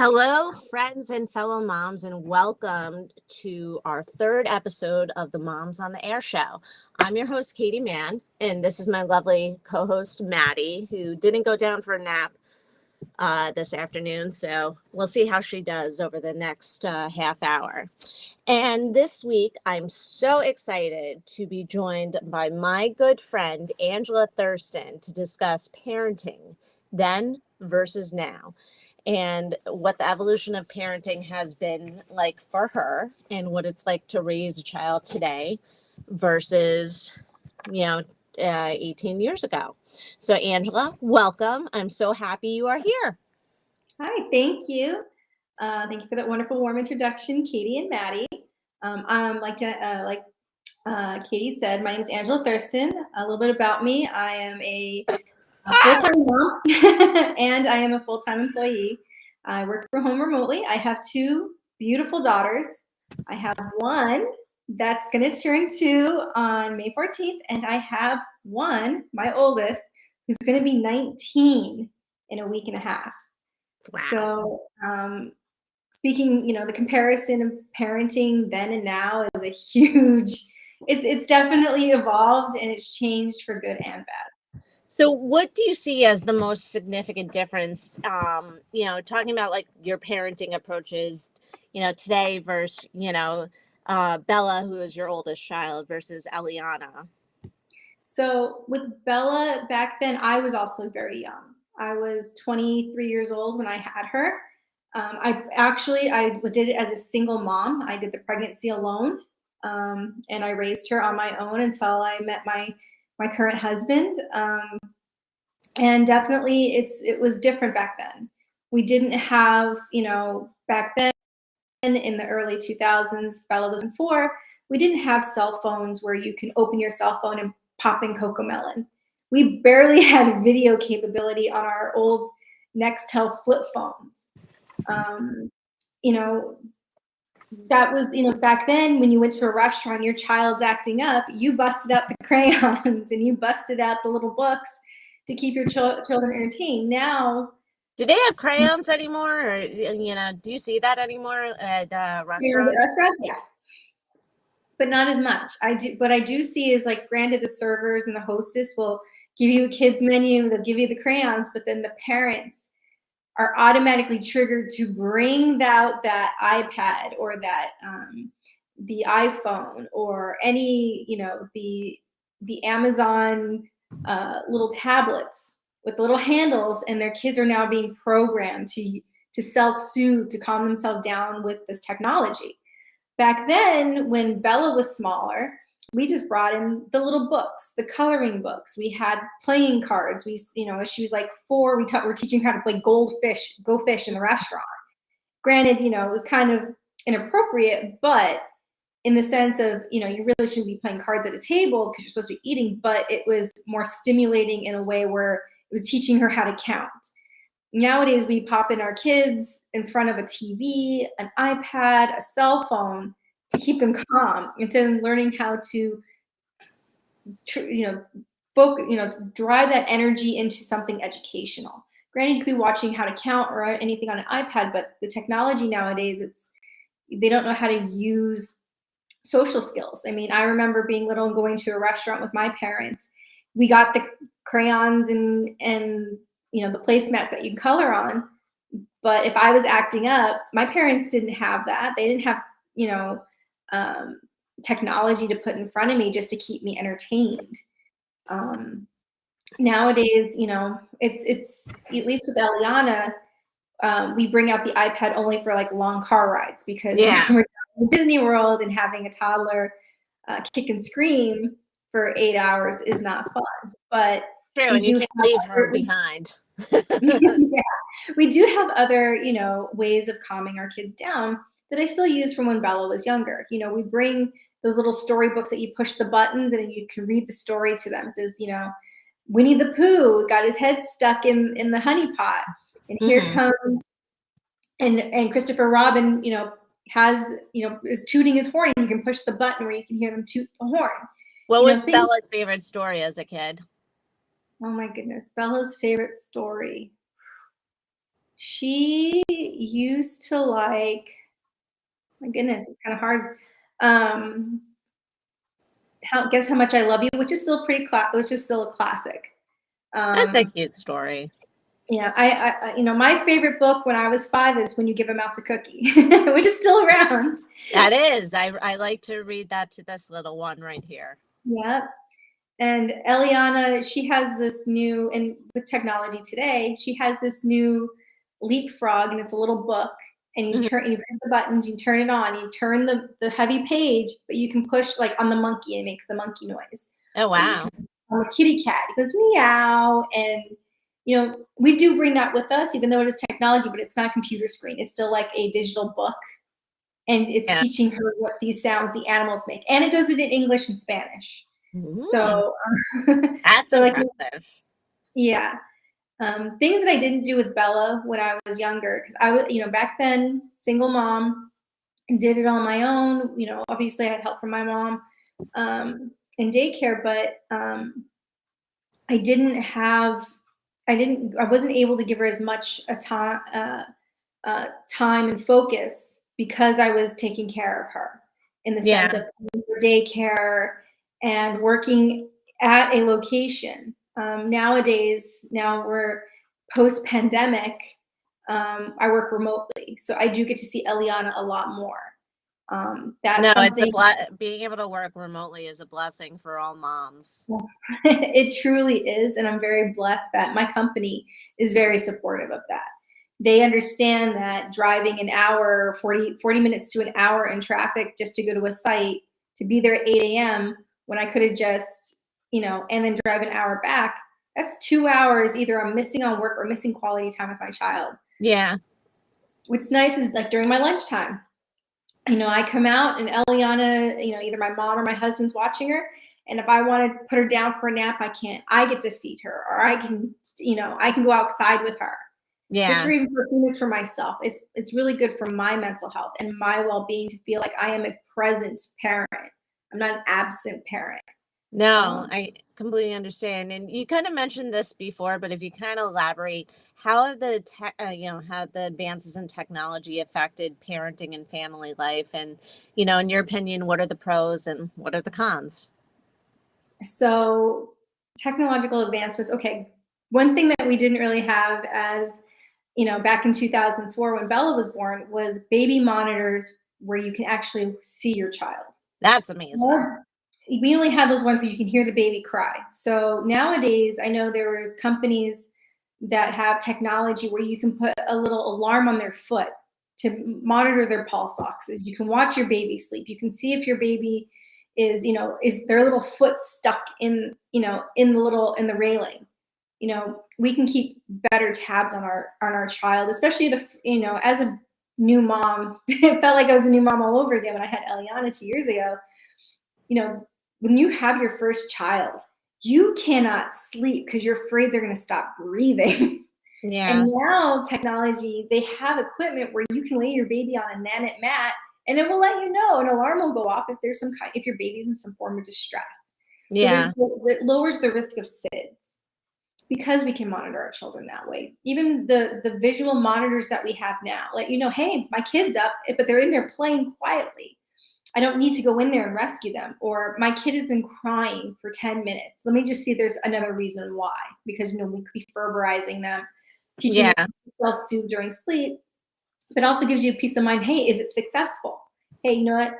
Hello, friends and fellow moms, and welcome to our third episode of the Moms on the Air show. I'm your host, Katie Mahon, and this is my lovely co-host, Maddie, who didn't go down for a nap this afternoon, so we'll see how she does over the next half hour. And this week, I'm so excited to be joined by my good friend, Angela Thurston, to discuss parenting then versus now, and what the evolution of parenting has been like for her and what it's like to raise a child today versus, you know, 18 years ago. So, Angela, welcome. I'm so happy you are here. Hi, thank you. Thank you for that wonderful, warm introduction, Katie and Maddie. Katie said, my name is Angela Thurston. A little bit about me. I am a full-time mom and I am a full-time employee. I work from home remotely. I have two beautiful daughters. I have one that's going to turn 2 on May 14th, and I have one, my oldest, who's going to be 19 in a week and a half. Wow. So speaking, the comparison of parenting then and now is a huge, it's definitely evolved and it's changed for good and bad. So what do you see as the most significant difference, talking about like your parenting approaches, today versus, Bella, who is your oldest child, versus Eliana? So with Bella back then, I was also very young. I was 23 years old when I had her. I did it as a single mom. I did the pregnancy alone, and I raised her on my own until I met my current husband. And definitely, it was different back then. We didn't have, back then in the early 2000s, Bella was 4. We didn't have cell phones where you can open your cell phone and pop in Cocomelon. We barely had video capability on our old Nextel flip phones. That was, back then when you went to a restaurant, your child's acting up, you busted out the crayons and you busted out the little books to keep your children entertained. Now, do they have crayons anymore? Or, do you see that anymore at restaurants? Restaurants, yeah. But not as much. What I do see is, like, granted, the servers and the hostess will give you a kid's menu, they'll give you the crayons, but then the parents are automatically triggered to bring out that iPad or that the iPhone or any, the Amazon little tablets with little handles, and their kids are now being programmed to self-soothe, to calm themselves down with this technology. Back then, when Bella was smaller, we just brought in the little books, the coloring books. We had playing cards. She was like 4. We're teaching her how to play go fish in the restaurant. Granted, it was kind of inappropriate, but in the sense of, you really shouldn't be playing cards at a table because you're supposed to be eating, but it was more stimulating in a way where it was teaching her how to count. Nowadays, we pop in our kids in front of a TV, an iPad, a cell phone to keep them calm, instead of learning how to, to drive that energy into something educational. Granted, you could be watching how to count or anything on an iPad, but the technology nowadays, they don't know how to use social skills. I mean, I remember being little and going to a restaurant with my parents. We got the crayons and the placemats that you color on. But if I was acting up, my parents didn't have that. They didn't have, technology to put in front of me just to keep me entertained. Nowadays, it's at least with Eliana, we bring out the iPad only for like long car rides because we're in Disney World and having a toddler kick and scream for 8 hours is not fun. But true, and you can't leave her behind. Yeah, we do have other, ways of calming our kids down that I still use from when Bella was younger. We bring those little storybooks that you push the buttons and you can read the story to them. It says, Winnie the Pooh got his head stuck in the honey pot, and here comes, and Christopher Robin, is tooting his horn, and you can push the button where you can hear them toot the horn. What was Bella's favorite story as a kid? Oh my goodness, Bella's favorite story. She used to like, my goodness, it's kind of hard. Um, Guess How Much I Love You, which is still which is still a classic. That's a Um, cute story. yeah, my favorite book when I was 5 is When You Give a Mouse a Cookie, which is still around. That is. I like to read that to this little one right here. Yeah. And Eliana, she has this new, and with technology today, she has this new Leapfrog, and it's a little book. And you press the buttons, you turn it on, you turn the heavy page, but you can push like on the monkey, and it makes the monkey noise. Oh, Or you wow. can on the kitty cat, it goes meow. And we do bring that with us, even though it is technology, but it's not a computer screen. It's still like a digital book, and it's Yeah. teaching her what these sounds the animals make, and it does it in English and Spanish. So, That's so like, impressive. yeah. Things that I didn't do with Bella when I was younger, because I was, back then, single mom, did it on my own. Obviously I had help from my mom in daycare, but I wasn't able to give her as much time and focus because I was taking care of her in the sense of daycare and working at a location. Nowadays, now we're post-pandemic, I work remotely, so I do get to see Eliana a lot more. That's No, something. Being able to work remotely is a blessing for all moms. It truly is, and I'm very blessed that my company is very supportive of that. They understand that driving an hour, 40 minutes to an hour in traffic just to go to a site, to be there at 8 a.m. when I could have just, and then drive an hour back, that's 2 hours either I'm missing on work or missing quality time with my child. Yeah. What's nice is like during my lunchtime, I come out and Eliana, either my mom or my husband's watching her. And if I want to put her down for a nap, I can't. I get to feed her, or I can go outside with her. Just Yeah. for even for myself. It's really good for my mental health and my well-being to feel like I am a present parent. I'm not an absent parent. No, I completely understand. And you kind of mentioned this before, but if you kind of elaborate, how have how the advances in technology affected parenting and family life? And, in your opinion, what are the pros and what are the cons? So technological advancements. Okay, one thing that we didn't really have as back in 2004 when Bella was born was baby monitors where you can actually see your child. That's amazing. We only had those ones where you can hear the baby cry. So nowadays, I know there's companies that have technology where you can put a little alarm on their foot to monitor their pulse oxes. You can watch your baby sleep. You can see if your baby is their little foot stuck in the railing. We can keep better tabs on our child, especially as a new mom. It felt like I was a new mom all over again when I had Eliana 2 years ago. When you have your first child, you cannot sleep because you're afraid they're going to stop breathing. Yeah. And now technology, they have equipment where you can lay your baby on a Nanit mat and it will let you know. An alarm will go off if your baby's in some form of distress. Yeah. So it lowers the risk of SIDS because we can monitor our children that way. Even the visual monitors that we have now, let you know, hey, my kid's up, but they're in there playing quietly. I don't need to go in there and rescue them. Or my kid has been crying for 10 minutes. Let me just see if there's another reason why. Because we could be ferberizing them, teaching them to self-soothe during sleep, but also gives you peace of mind. Hey, is it successful? Hey, you know what?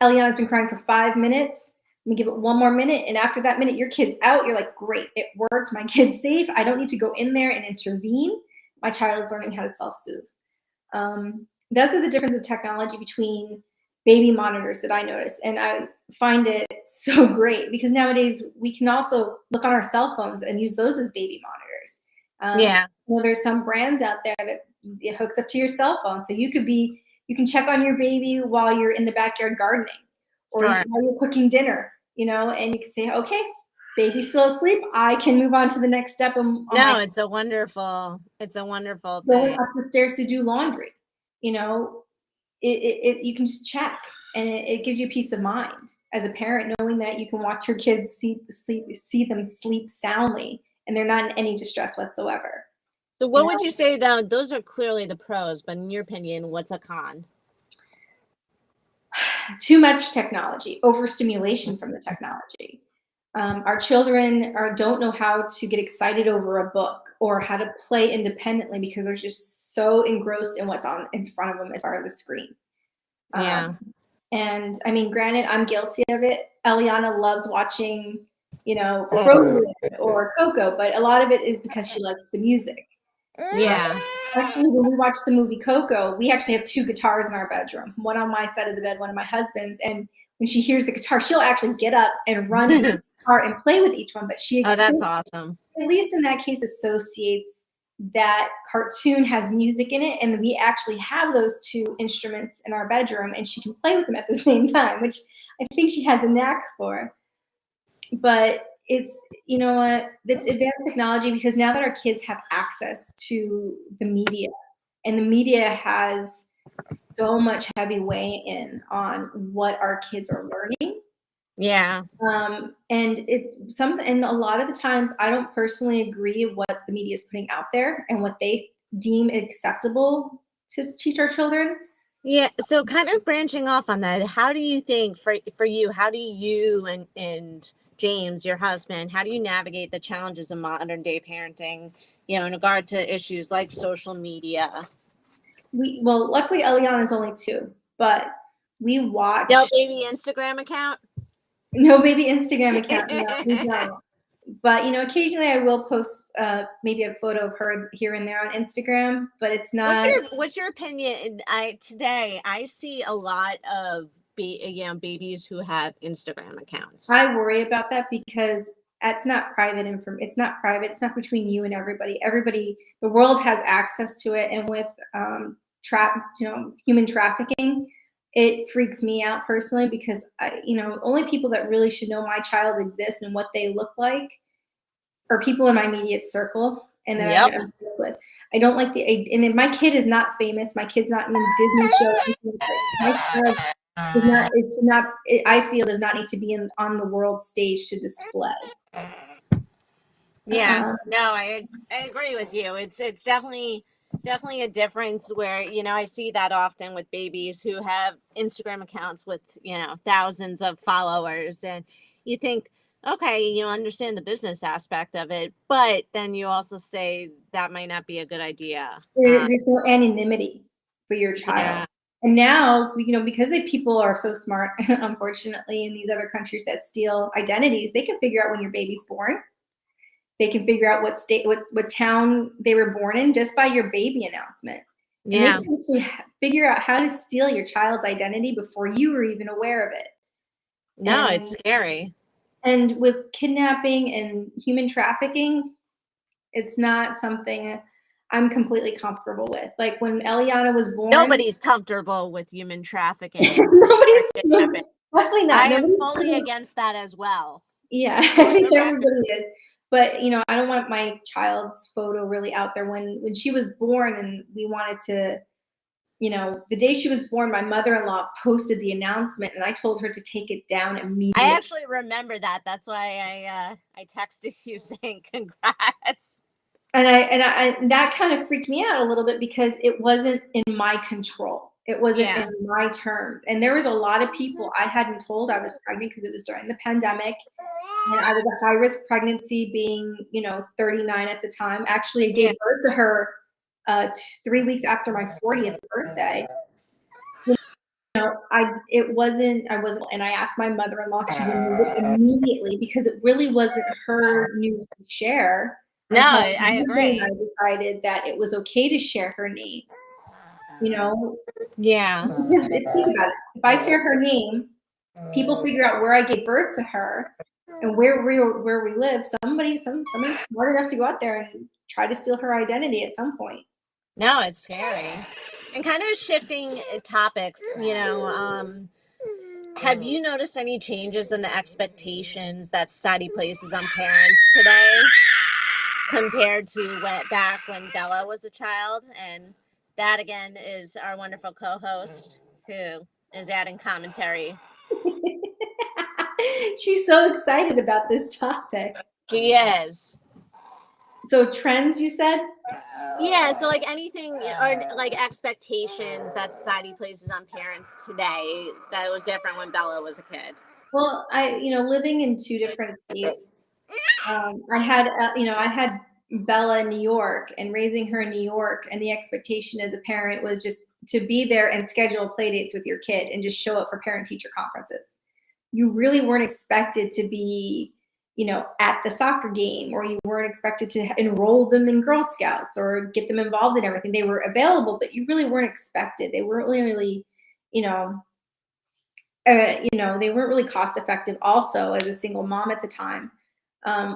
Eliana's been crying for 5 minutes. Let me give it one more minute. And after that minute, your kid's out. You're like, great, it worked. My kid's safe. I don't need to go in there and intervene. My child is learning how to self-soothe. That's the difference of technology between baby monitors that I notice. And I find it so great because nowadays we can also look on our cell phones and use those as baby monitors. There's some brands out there that it hooks up to your cell phone. So you can check on your baby while you're in the backyard gardening or while you're cooking dinner, and you can say, okay, baby's still asleep. I can move on to the next step. It's a wonderful going thing. up the stairs to do laundry. You can just check, and it gives you peace of mind as a parent, knowing that you can watch your kids see them sleep soundly, and they're not in any distress whatsoever. So what would you say though? Those are clearly the pros, but in your opinion, what's a con? Too much technology, overstimulation from the technology. Our children don't know how to get excited over a book or how to play independently because they're just so engrossed in what's on in front of them as far as the screen. Yeah. And I mean, granted, I'm guilty of it. Eliana loves watching, Frozen or Coco, but a lot of it is because she likes the music. Yeah. Actually, when we watched the movie Coco, we actually have 2 guitars in our bedroom, one on my side of the bed, one on my husband's. And when she hears the guitar, she'll actually get up and run to the guitar and play with each one. But she, Oh, that's awesome. at least in that case, associates that cartoon has music in it, and we actually have those 2 instruments in our bedroom, and she can play with them at the same time, which I think she has a knack for. But it's, you know what, it's advanced technology because now that our kids have access to the media, and the media has so much heavy weigh in on what our kids are learning. Yeah. And a lot of the times I don't personally agree with what the media is putting out there and what they deem acceptable to teach our children. Yeah. So kind of branching off on that, how do you think for you, how do you and James, your husband, how do you navigate the challenges of modern day parenting, in regard to issues like social media? Luckily Eliana's only 2, but we watch. No baby Instagram account? No baby Instagram account. No, we don't. But occasionally I will post maybe a photo of her here and there on Instagram, but it's not. What's your opinion? Today I see a lot of babies who have Instagram accounts. I worry about that because it's not private information. It's not private. It's not between you and everybody. The world has access to it, and with human trafficking, it freaks me out personally because only people that really should know my child exists and what they look like are people in my immediate circle and that I'm dealing with. I don't like and my kid is not famous. My kid's not in a Disney show. My child I feel does not need to be on the world stage to display. Yeah, no, I agree with you. It's definitely a difference where, I see that often with babies who have Instagram accounts with, thousands of followers, and you think, okay, you understand the business aspect of it, but then you also say that might not be a good idea. There's no anonymity for your child. Yeah. And now, because people are so smart, unfortunately, in these other countries that steal identities, they can figure out when your baby's born. They can figure out what state, what town they were born in just by your baby announcement. Yeah. And they can actually figure out how to steal your child's identity before you were even aware of it. No, it's scary. And with kidnapping and human trafficking, it's not something I'm completely comfortable with. Like when Eliana was born. Nobody's comfortable with human trafficking. Nobody's definitely not. I am fully against that as well. Yeah, I think everybody is. But I don't want my child's photo really out there. When she was born and we wanted to, the day she was born, my mother-in-law posted the announcement and I told her to take it down immediately. I actually remember that. That's why I texted you saying congrats. And that kind of freaked me out a little bit because it wasn't in my control. It wasn't in my terms. And there was a lot of people I hadn't told I was pregnant because it was during the pandemic. And I was a high-risk pregnancy being, 39 at the time. Actually, I gave birth to her 3 weeks after my 40th birthday. I wasn't, and I asked my mother-in-law to remove it immediately because it really wasn't her news to share. No, I agree. I decided that it was okay to share her name. Yeah. Because think about it. If I share her name, people figure out where I gave birth to her and where we live. Somebody's smart enough to go out there and try to steal her identity at some point. No, it's scary. And kind of shifting topics, have you noticed any changes in the expectations that society places on parents today compared to back when Bella was a child? And that again is our wonderful co-host who is adding commentary. She's so excited about this topic. She is. So trends, you said? Yeah, so like anything or like expectations that society places on parents today that was different when Bella was a kid. Well, living in two different states, I had Bella in New York and raising her in New York, and the expectation as a parent was just to be there and schedule play dates with your kid and just show up for parent teacher conferences. You really weren't expected to be, at the soccer game, or you weren't expected to enroll them in Girl Scouts or get them involved in everything. They were available, but you really weren't expected. They weren't really, you know, they weren't really cost effective. Also, as a single mom at the time,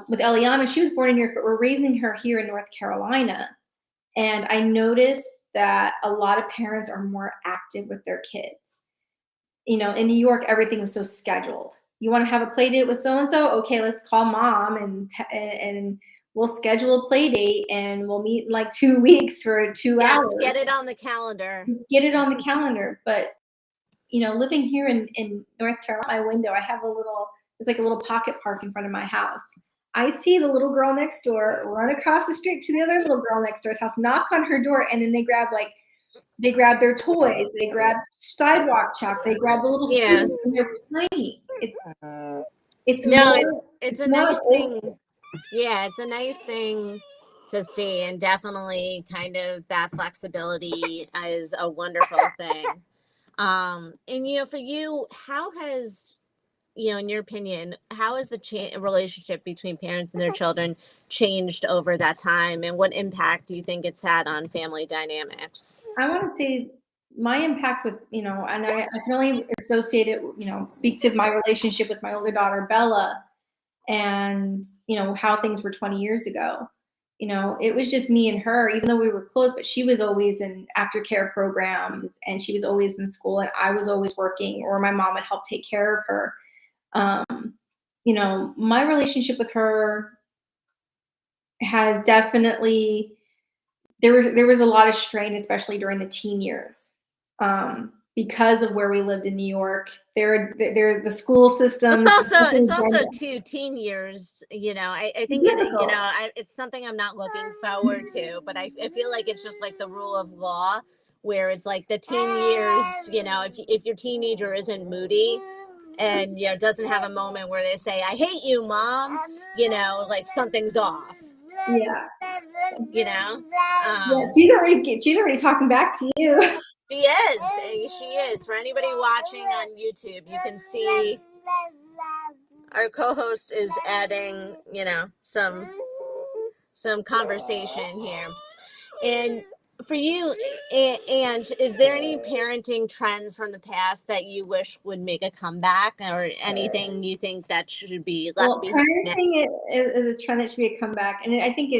with Eliana, she was born in New York, but we're raising her here in North Carolina, and I noticed that a lot of parents are more active with their kids. In New York, everything was so scheduled. You want to have a play date with so and so? Okay, let's call mom and we'll schedule a play date and we'll meet in like 2 weeks for 2 hours. Yes, get it on the calendar. Let's get it on the calendar. But living here in North Carolina, my window, there's like a little pocket park in front of my house. I see the little girl next door run across the street to the other little girl next door's house, knock on her door, and then they grab their toys, they grab sidewalk chalk, they grab the little spoons, and they're playing. It's a nice thing. Yeah, it's a nice thing to see, and definitely kind of that flexibility is a wonderful thing. And for you, how has in your opinion, how has the relationship between parents and their children changed over that time, and what impact do you think it's had on family dynamics? I want to say my impact with, and I can only associate it, speak to my relationship with my older daughter, Bella, and, how things were 20 years ago. It was just me and her, even though we were close, but she was always in aftercare programs and she was always in school and I was always working, or my mom would help take care of her. My relationship with her has definitely, there was a lot of strain, especially during the teen years, because of where we lived in New York. They're the school system. It's also 2 teen years. I think it's something I'm not looking forward to, but I feel like it's just like the rule of law, where it's like the teen years. If your teenager isn't moody and doesn't have a moment where they say, "I hate you, mom," like something's off. Yeah. Yeah, she's already talking back to you. She is. For anybody watching on YouTube, you can see our co-host is adding, some conversation here. And for you, and is there any parenting trends from the past that you wish would make a comeback, or anything you think that should be left behind? Parenting is a trend that should be a comeback, and I think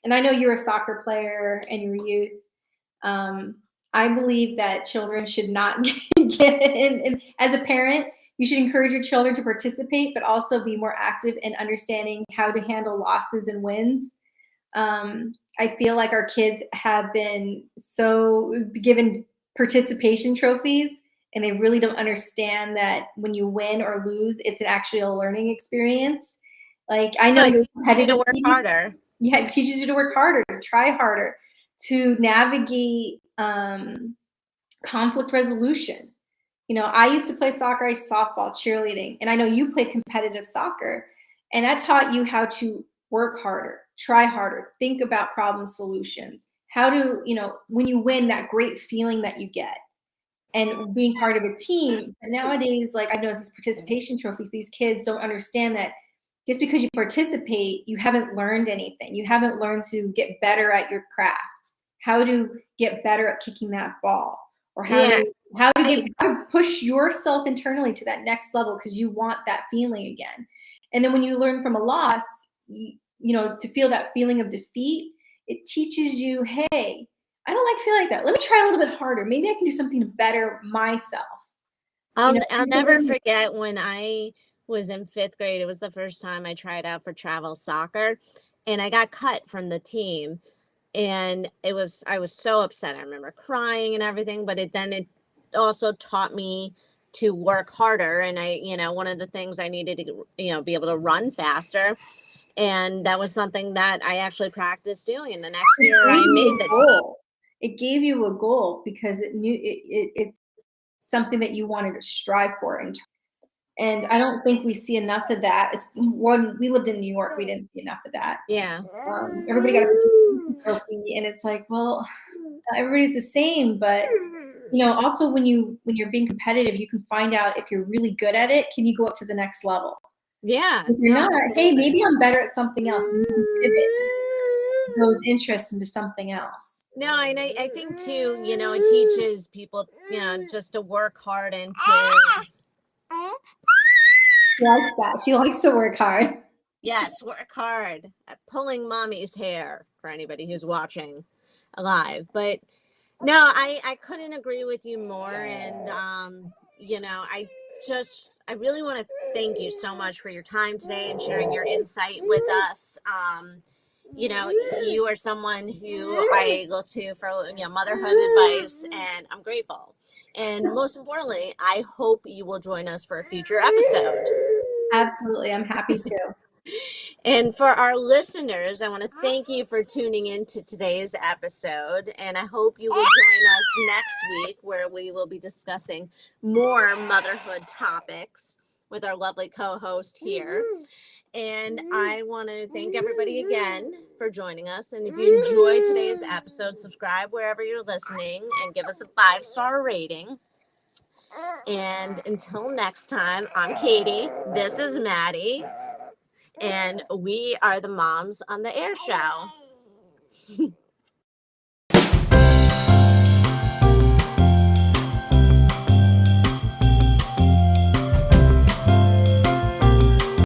and I know you're a soccer player and your youth. I believe that children should not get in. And as a parent, you should encourage your children to participate, but also be more active in understanding how to handle losses and wins. I feel like our kids have been so given participation trophies, and they really don't understand that when you win or lose, it's actually a learning experience. Like, I know you're competitive. To work harder. Yeah, it teaches you to work harder, to try harder, to navigate conflict resolution. I used to play soccer, ice, softball, cheerleading, and I know you played competitive soccer, and that taught you how to work harder, try harder, think about problem solutions, how to, when you win, that great feeling that you get, and being part of a team. But nowadays, like, I've noticed these participation trophies, these kids don't understand that just because you participate, you haven't learned anything. You haven't learned to get better at your craft, how to get better at kicking that ball, or how to push yourself internally to that next level, because you want that feeling again. And then when you learn from a loss, to feel that feeling of defeat, it teaches you, hey, I don't like feeling like that. Let me try a little bit harder. Maybe I can do something to better myself. I'll never forget when I was in 5th grade. It was the first time I tried out for travel soccer, and I got cut from the team. And I was so upset. I remember crying and everything, but it also taught me to work harder. And one of the things I needed to, be able to run faster. And that was something that I actually practiced doing. And the next year I made the team. It gave you a goal because it's something that you wanted to strive for. And I don't think we see enough of that. It's when we lived in New York, we didn't see enough of that. Yeah. Everybody got a trophy, and it's like, well, everybody's the same, but also when you're being competitive, you can find out if you're really good at it. Can you go up to the next level? Yeah. If you're no, not, hey, absolutely. maybe I'm better at something else. You can pivot those interests into something else. No, and I think too, it teaches people, just to work hard and to, She likes that. She likes to work hard. yes, work hard at pulling mommy's hair for anybody who's watching live. But no, I couldn't agree with you more. And, I really want to thank you so much for your time today and sharing your insight with us. You are someone who I go to for, motherhood advice, and I'm grateful. And most importantly, I hope you will join us for a future episode. Absolutely. I'm happy to. And for our listeners, I want to thank you for tuning into today's episode. And I hope you will join us next week, where we will be discussing more motherhood topics with our lovely co-host here. And I want to thank everybody again for joining us. And if you enjoyed today's episode, subscribe wherever you're listening and give us a 5-star rating. And until next time, I'm Katie. This is Maddie. And we are the Moms on the Air Show.